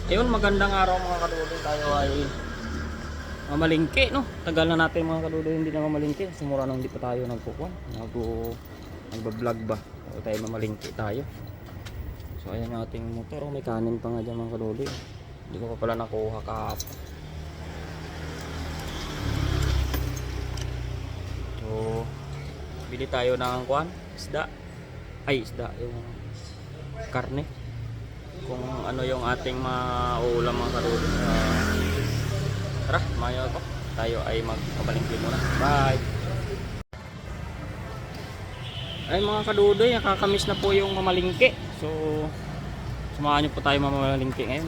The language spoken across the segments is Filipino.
Ayun, magandang araw mga kadudoy. Tayo ay mamalingke, no? Tagal na natin mga kadudoy hindi na mamalingke. Sumura nang hindi pa tayo nagkukuhan. Nagbablog ba? O tayo mamalingke tayo. So ayan yung ating motor. May kanin pa nga dyan mga kadudoy. Hindi ko pa pala nakuha kahapon. So bili tayo ng kuhan, isda. Ay, isda. Yung karne. Kung ano yung ating mauulam mga kadudoy. Tara, mayo ko. Tayo ay magpabalingki muna. Bye! Ay mga kadudoy, nakakamiss na po yung mamalingki. So, samahan nyo po tayo mamalingki ngayon.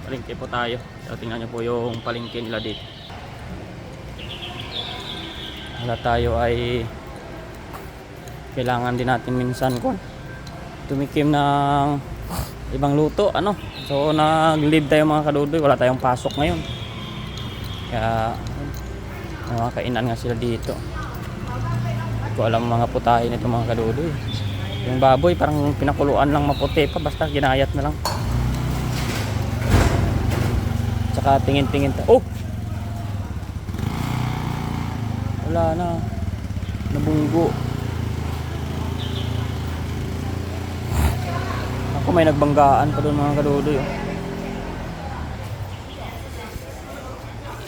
Palingki po tayo. So, tingnan nyo po yung palingki nila dito. Wala tayo ay kailangan din natin minsan ko tumikim ng ibang luto, ano. So nag-leave tayo mga kadudoy, wala tayong pasok ngayon. Kaya mga kainan nga sila dito. Hindi ko alam mga putahe nito mga kadudoy. Yung baboy parang pinakuluan lang maputi pa, basta ginayat na lang. Tsaka tingin-tingin ta. Oh! Wala na. Nabunggo. Ako may nagbanggaan pa doon mga kadudoy.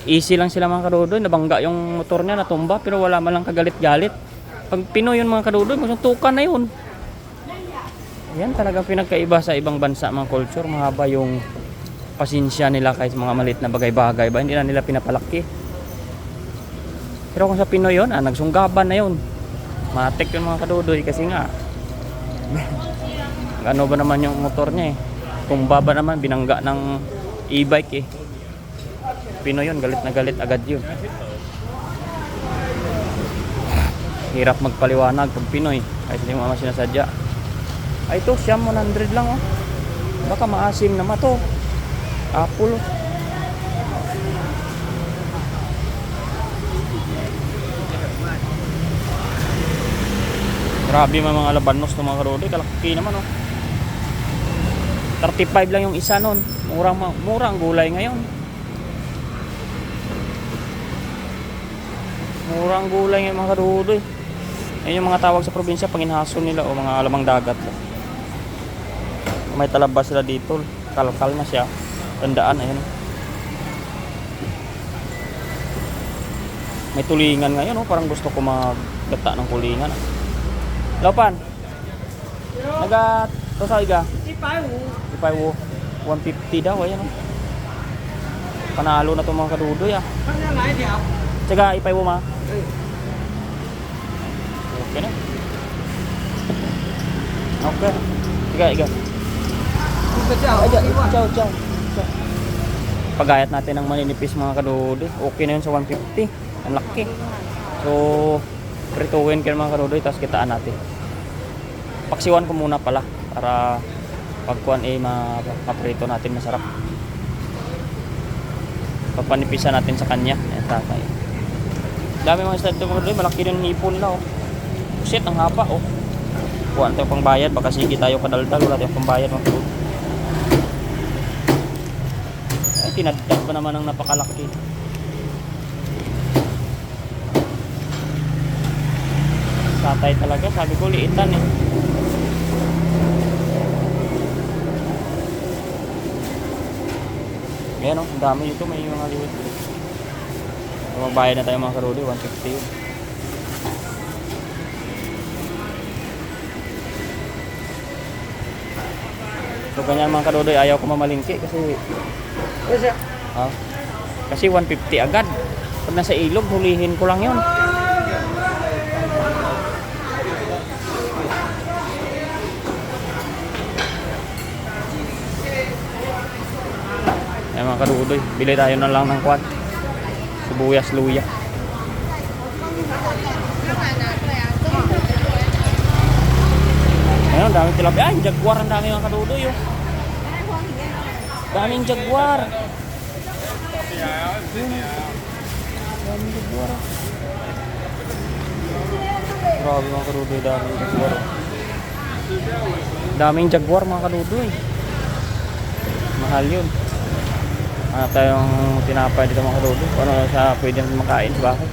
Easy lang sila mga kadudoy. Nabangga yung motor niya, natumba, pero wala man lang kagalit-galit. Pag Pinoy yun mga kadudoy, masuntukan na yun. Yan talagang pinagkaiba sa ibang bansa mga culture. Mahaba yung pasensya nila kahit mga malit na bagay-bagay ba, hindi na nila pinapalaki. Pero kung sa Pinoy yun, nagsunggaban na yun. Matik yun mga kadudoy kasi nga ano ba naman yung motor niya eh. Tumba ba naman, binangga ng e-bike eh. Pinoy yun, galit na galit agad yun. Hirap magpaliwanag pag Pinoy kahit hindi mo naman sinasadya. Ay ito, siyam 100 lang oh. Baka maasim naman to. Apple. Grabe mga labanos ng mga kadudoy, kalaki naman oh. 35 lang yung isa nun. Murang gulay ngayon. Murang gulay ngayon mga kadudoy. Yan yung mga tawag sa probinsya, panginhason nila o mga alamang dagat. May talabas sila dito. Kalkal na siya. Tandaan, ayun. May tulingan ngayon oh. Parang gusto ko maggata ng kulingan. Lopan. Tosay ka? Ipay wo. 150 daw ayan oh. Panalo na to mga kadudoy ah. Tsaga ipay wo ma. Okay na. Okay. Iga. Ciao. Pagayat natin ng maninipis mga kadudoy. Okay na yun sa 150. Ang laki. So prituhin kayo mga kadudoy, tapos kitaan natin. Paksiwan ko muna pala para pagkuhan maprito natin masarap. Papanipisan natin sa kanya. Ayan, tatay. Dami mga isda dito mga kadudoy, malaki yung hipon nila oh. Shit, ang haba oh. Kuhaan tayo pang bayad, baka sige tayo kadaldal, wala tayong pang bayad mga kadudoy. Ay, tinadtad pa naman ang napakalaki. Tatay talaga, sabi ko liitan eh. Ayan o, ang dami dito, may mga liwit. So, magbayad na tayo mga kadudoy, 150 yun. So ganyan mga kadudoy, ayaw ko mamalingki kasi kasi 150 agad. Pag nasa ilog, hulihin ko lang yun. Ayan mga kadudoy, bili tayo na lang ng kwan, sibuyas, luya. Ayan, daming tilapia. Ay, jaguar, ang dami mga kadudoy oh. Daming jaguar. Daming jaguar. Grabe mga kadudoy, daming jaguar. Daming jaguar mga kadudoy. Mahal yun. Hanap tayong tinapay dito mga kadudoy. Kung ano sa pwede natin makain sa bahay.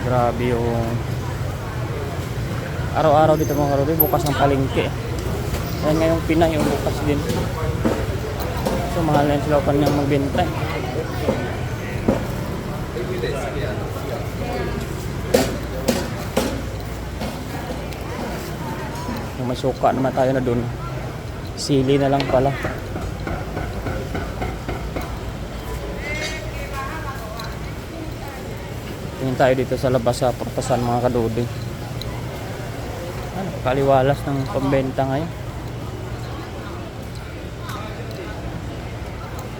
Grabe yung araw-araw dito mga kadudoy. Bukas ng palengke. Ayan ngayong Pinay yung bukas din. So mahal na yun sila kanyang magbenta. Kung may suka naman tayo na dun, sili na lang pala. Tingin tayo dito sa labas sa Portasan mga kadudoy. Ano, kaliwalas ng pambenta ngayon.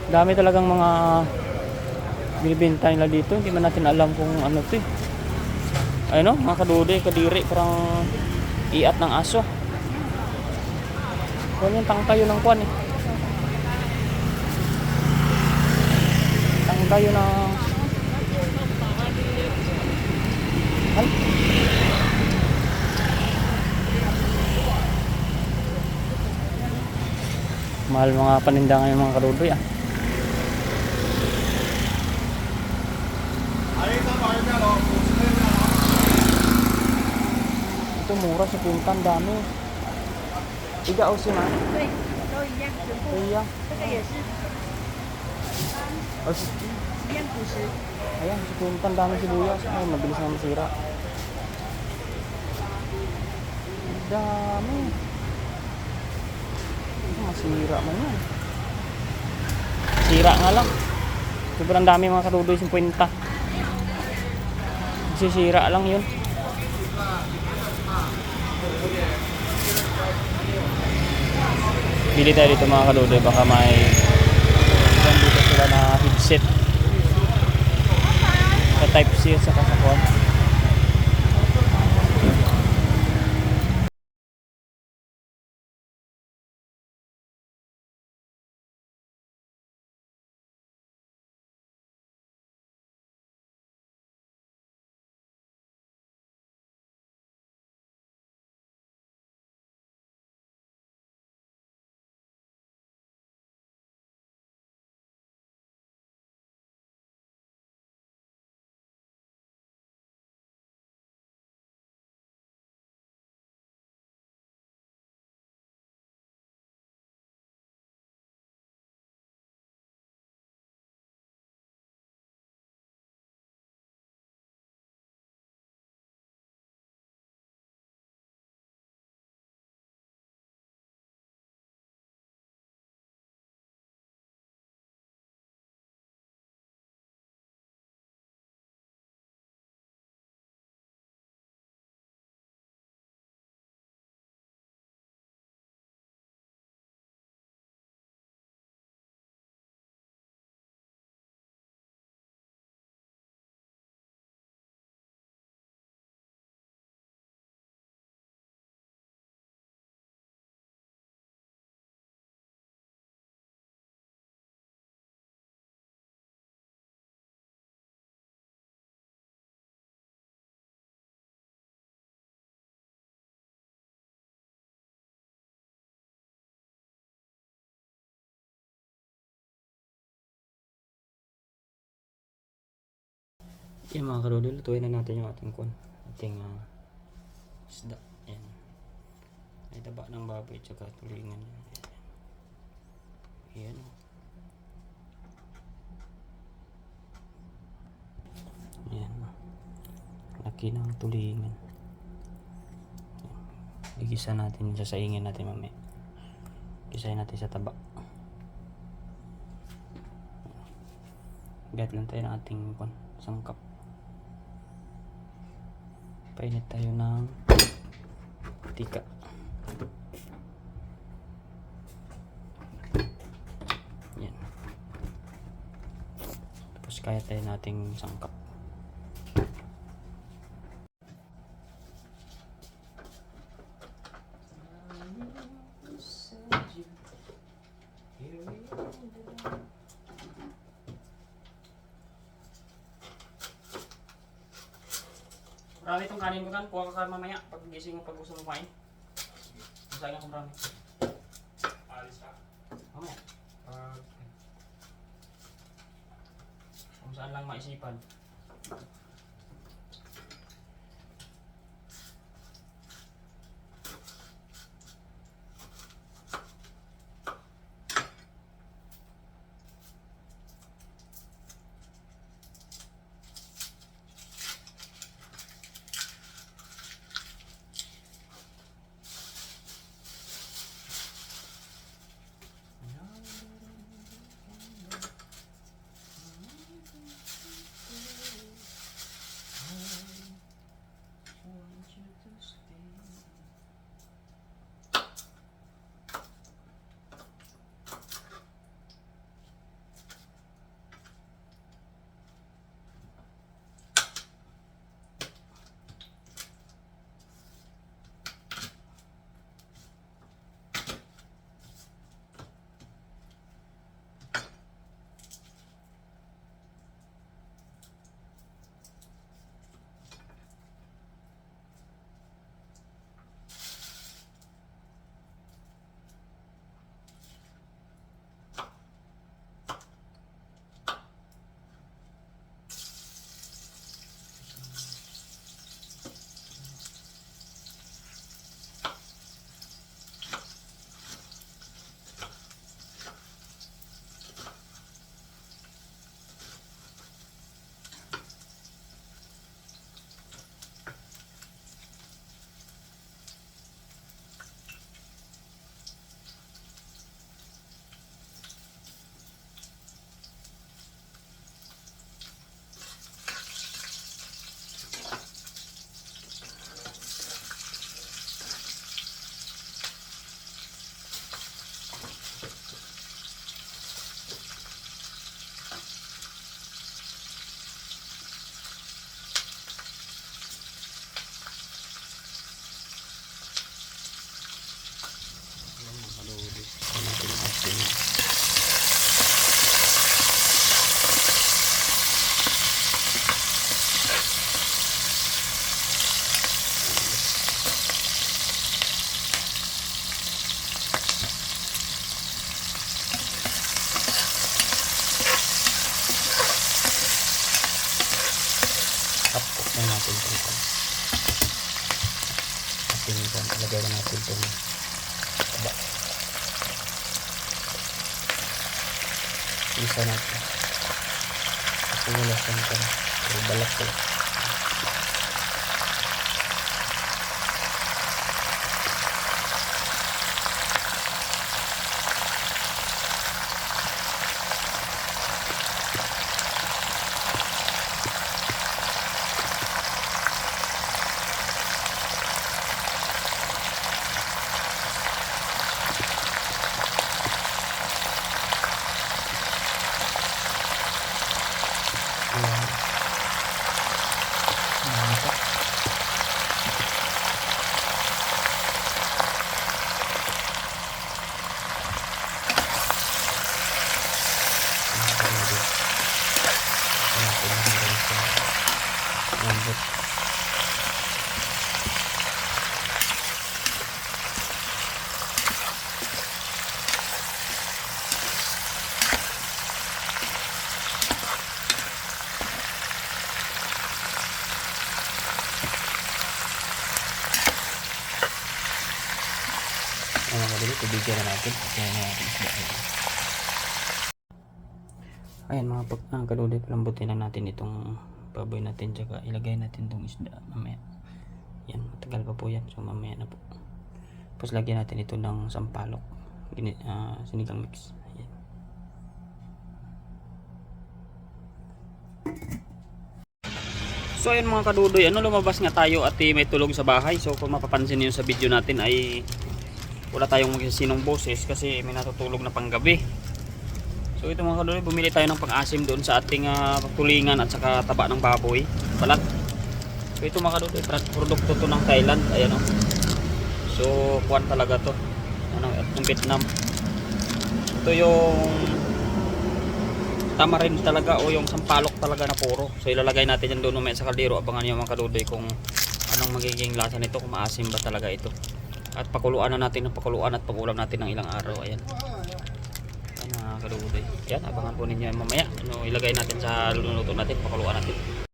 Dami talagang mga binibenta nila dito. Hindi man natin alam kung ano to eh. Ayun o, mga kadudoy, kadiri, parang iat ng aso. Kung yung tangkayo ng kwan eh. Tangkayo ng... Ay. Mahal mga paninda ngayon mga kadudoy ah. Ito mura sa pintan, dami. Iga o si ma? 对，都一样，全部。 Iya. 这个也是 Oh, 一样50。 ayan, sa pintan, dami sibuyas. Ay, mabilis na masira. Dami. Masira man yan. Sira nga lang. Sobrang dami mga kadudoy, 50. Sisira lang yun. Bili tayo dito mga kadudoy, baka may dito sila na headset sa type C at saka sa phone. Yan mga kadudoy, lutuin na natin yung ating isda. Yan. Ay taba ng baboy tsaka tulingan. Yan. Yan. Laki ng tulingan. Igisa natin, sasaingin natin mamaya. Gisahin natin sa taba. Gat lang tayo ng ating sangkap. Painit tayo ng tika. Yan. Tapos kaya tayo nating sangkap. Marami itong kanin ko kan, kuha ka mamaya pag gising mo pag gusto mo kumain. Masaya nga kung marami. saan lang maisipan. Tapos na natin ito. Lagay na natin itong taba. Isa natin. Kasi wala siyang ito. Pero balak ko. Tubigyan na natin. Kaya na natin isda. Ayan mga kalulay, palambutin lang natin itong baboy natin, tsaka ilagay natin itong isda mamaya. Yan, matagal pa po yan, so mamaya na po. Tapos lagyan natin ito ng sampalok, sinigang mix. Ayan. So ayun mga kadudoy, lumabas nga tayo at may tulog sa bahay. So kung mapapansin niyo sa video natin ay wala tayong magsasinong boses kasi may natutulog na panggabi. So ito mga kadudoy, bumili tayo ng pang-asim doon sa ating tulingan at saka taba ng baboy, balat. So ito mga kadudoy, produkto to ng Thailand. Ayan o. So kuwan talaga to, at ng Vietnam. Ito yung tamarin talaga o yung sampalok talaga na puro. So ilalagay natin yan doon mamaya sa kaldero. Abangan nyo mga kadudoy kung anong magiging lasa nito, kung maasim ba talaga ito. At pakuluan na natin ng pakuluan at pagulam natin ng ilang araw. Ayan. mga kadugoy. Yan, abangan po ninyo yan mamaya. Ano, ilagay natin sa luluto natin, pakuluan natin.